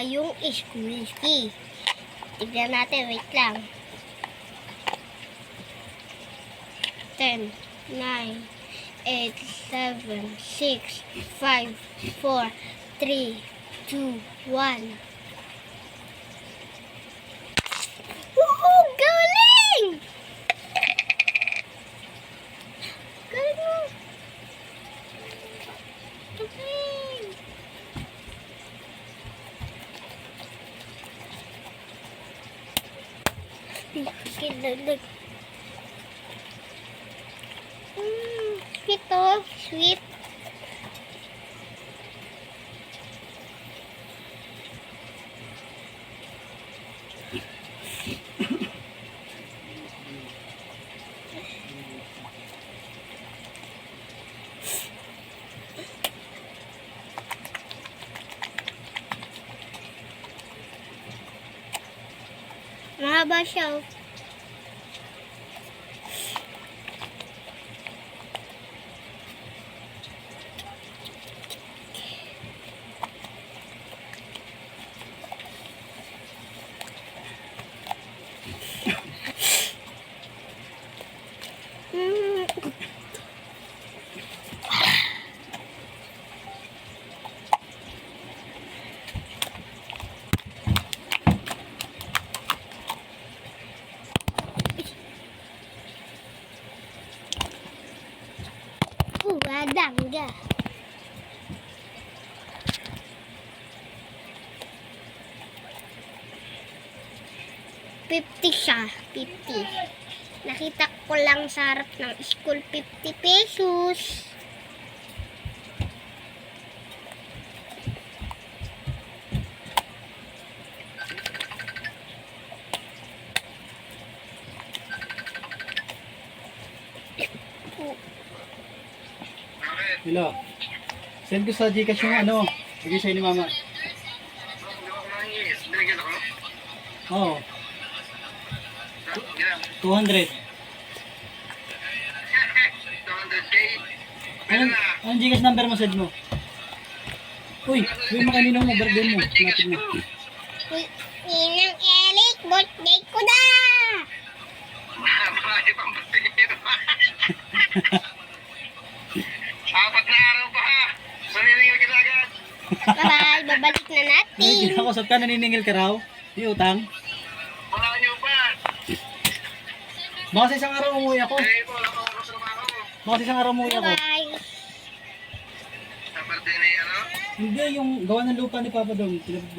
yung school key. Tignan natin, wait lang. 10, 9, 8, 7, 6, 5, 4, 3, 2, 1. Woohoo! Galing! Galing mo! Galing! Kinalag. Sweet oh, sweet. Mahaba siya oh. Wadangga. $50 siya. 50. Nakita ko lang sa harap ng school. 50 pesos. Hello. Send ko sa Gcash yung ano. Bigay sa'yo ni mama. Oo. 200. Anong Gcash number mo, send mo? Uy, mo kanino mo, birthday mo. Lapit na. Ninang Eric, birthday ko na! Apat na araw pa ha. Maniningil ka na agad. Bye-bye, babalik na Ay, natin. kinakasot ka, naniningil ka raw. Di utang. Wala nyo pa. Baka sa isang araw umuwi ako. Eh, wala pa ako sa trabaho. Baka sa isang araw umuwi ako. Bye-bye. Sa birthday na yan, ano? Hindi, yung gawa ng lupa ni Papa Dong.